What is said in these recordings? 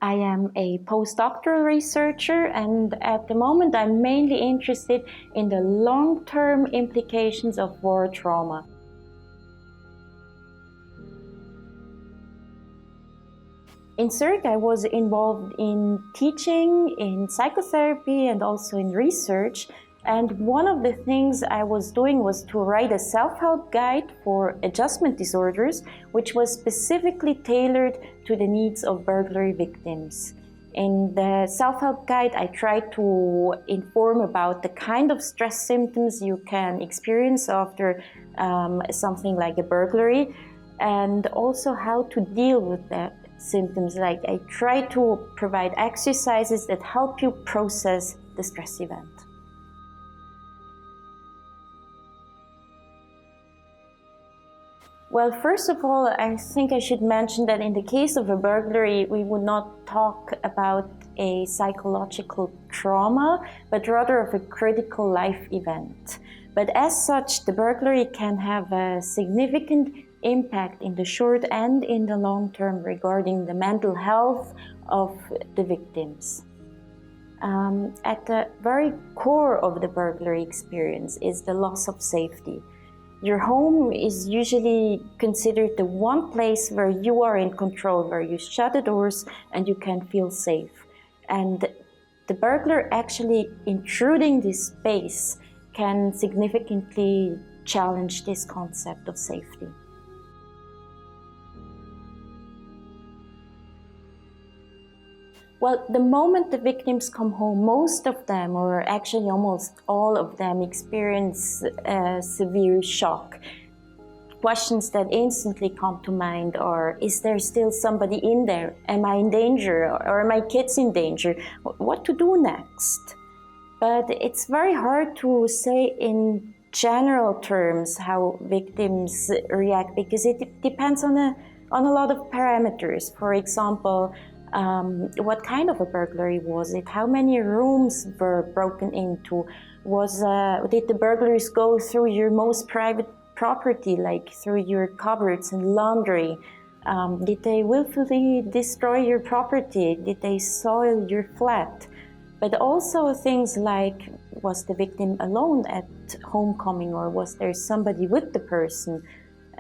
I am a postdoctoral researcher, and at the moment I'm mainly interested in the long-term implications of war trauma. In Zurich, I was involved in teaching, in psychotherapy, and also in research. And one of the things I was doing was to write a self-help guide for adjustment disorders, which was specifically tailored to the needs of burglary victims. In the self-help guide, I tried to inform about the kind of stress symptoms you can experience after something like a burglary, and also how to deal with that symptoms. Like, I try to provide exercises that help you process the stress event. Well, first of all, I think I should mention that in the case of a burglary, we would not talk about a psychological trauma, but rather of a critical life event. But as such, the burglary can have a significant impact in the short and in the long term regarding the mental health of the victims. At the very core of the burglary experience is the loss of safety. Your home is usually considered the one place where you are in control, where you shut the doors and you can feel safe. And the burglar actually intruding this space can significantly challenge this concept of safety. Well, the moment the victims come home, most of them, or actually almost all of them, experience a severe shock. Questions that instantly come to mind are, is there still somebody in there? Am I in danger? Or are my kids in danger? What to do next? But it's very hard to say in general terms how victims react, because it depends on a lot of parameters. For example, what kind of a burglary was it? How many rooms were broken into? Did the burglars go through your most private property, like through your cupboards and laundry? Did they willfully destroy your property? Did they soil your flat? But also things like, was the victim alone at homecoming, or was there somebody with the person?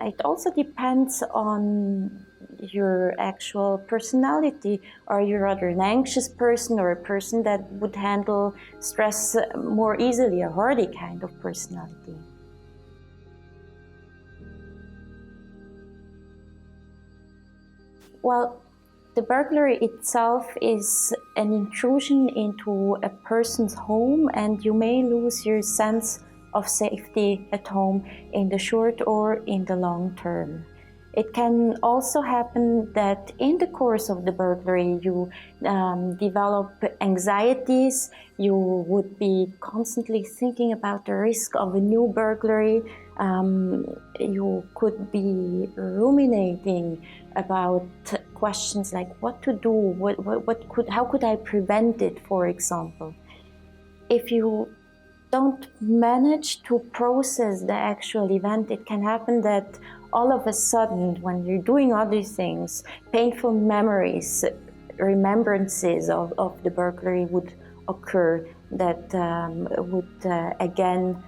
It also depends on your actual personality. Are you rather an anxious person or a person that would handle stress more easily, a hardy kind of personality? Well, the burglary itself is an intrusion into a person's home, and you may lose your sense of safety at home in the short or in the long term. It can also happen that in the course of the burglary you develop anxieties. You would be constantly thinking about the risk of a new burglary. You could be ruminating about questions like what to do, how could I prevent it, for example. If you don't manage to process the actual event, it can happen that all of a sudden, when you're doing other things, painful memories, remembrances of the burglary would occur that would again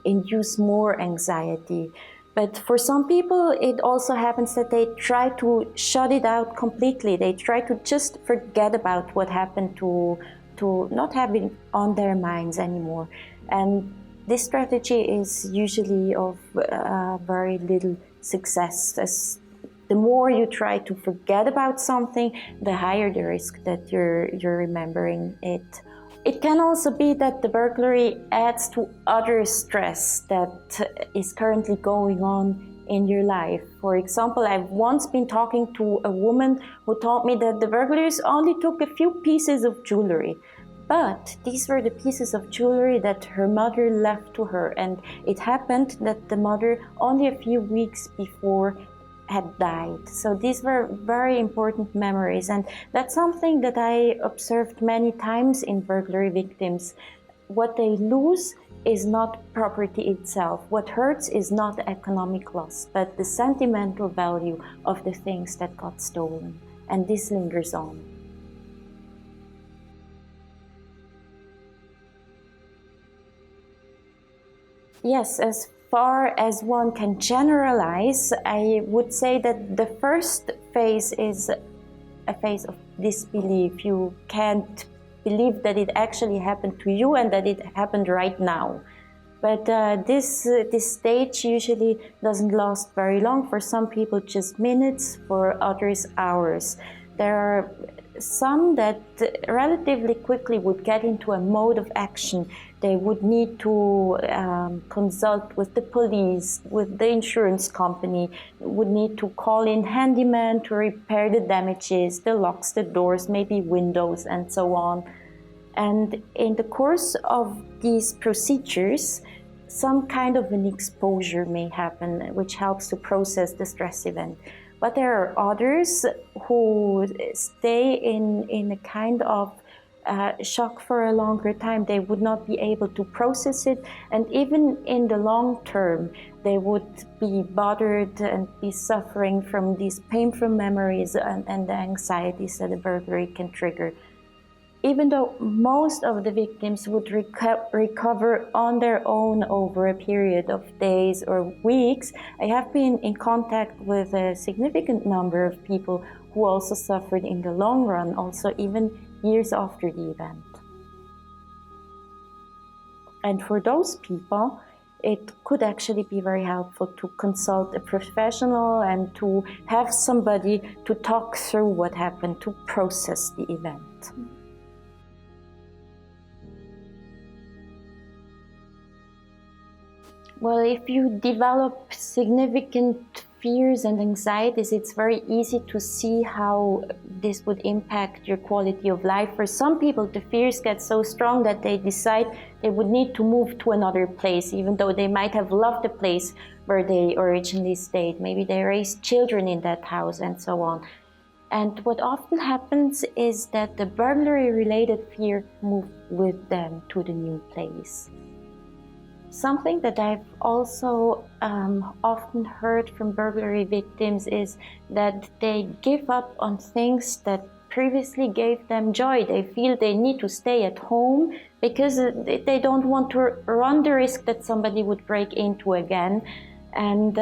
induce more anxiety. But for some people, it also happens that they try to shut it out completely. They try to just forget about what happened, to not have it on their minds anymore. And this strategy is usually of very little success. As the more you try to forget about something, the higher the risk that you're remembering it. It can also be that the burglary adds to other stress that is currently going on in your life. For example, I've once been talking to a woman who told me that the burglars only took a few pieces of jewelry. But these were the pieces of jewelry that her mother left to her, and it happened that the mother, only a few weeks before, had died. So these were very important memories, and that's something that I observed many times in burglary victims. What they lose is not property itself. What hurts is not economic loss, but the sentimental value of the things that got stolen. and this lingers on. Yes, as far as one can generalize, I would say that the first phase is a phase of disbelief. You can't believe that it actually happened to you and that it happened right now. But this stage usually doesn't last very long. For some people, just minutes, for others, hours. There are some that relatively quickly would get into a mode of action. They would need to consult with the police, with the insurance company, would need to call in handyman to repair the damages, the locks, the doors, maybe windows, and so on. And in the course of these procedures, some kind of an exposure may happen, which helps to process the stress event. But there are others who stay in a kind of shock for a longer time. They would not be able to process it, and even in the long term, they would be bothered and be suffering from these painful memories and the anxieties that a burglary can trigger. Even though most of the victims would recover on their own over a period of days or weeks, I have been in contact with a significant number of people who also suffered in the long run, also even years after the event. And for those people, it could actually be very helpful to consult a professional and to have somebody to talk through what happened, to process the event. Well, if you develop significant fears and anxieties, it's very easy to see how this would impact your quality of life. For some people, the fears get so strong that they decide they would need to move to another place, even though they might have loved the place where they originally stayed. Maybe they raised children in that house and so on. And what often happens is that the burglary-related fear moves with them to the new place. Something that I've also often heard from burglary victims is that they give up on things that previously gave them joy. They feel they need to stay at home because they don't want to run the risk that somebody would break into again. And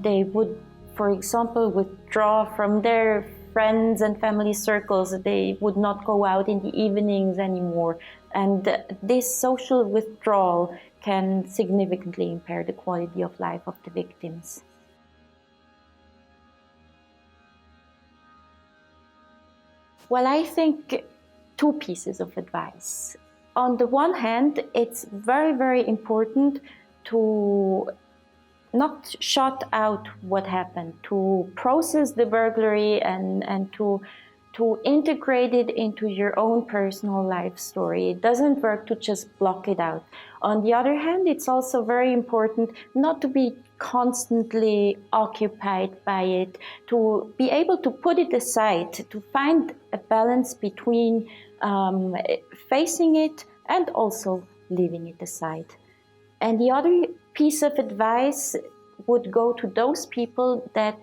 they would, for example, withdraw from their friends and family circles. They would not go out in the evenings anymore. And this social withdrawal can significantly impair the quality of life of the victims. Well, I think two pieces of advice. On the one hand, it's very, very important to not shut out what happened, to process the burglary and to integrate it into your own personal life story. It doesn't work to just block it out. On the other hand, it's also very important not to be constantly occupied by it, to be able to put it aside, to find a balance between facing it and also leaving it aside. And the other piece of advice would go to those people that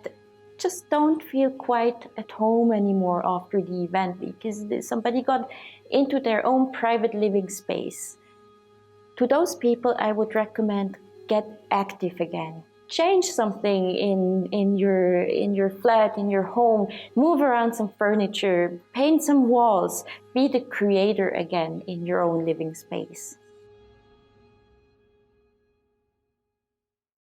just don't feel quite at home anymore after the event because somebody got into their own private living space. To those people, I would recommend get active again. Change something in your flat, in your home, move around some furniture, paint some walls, be the creator again in your own living space.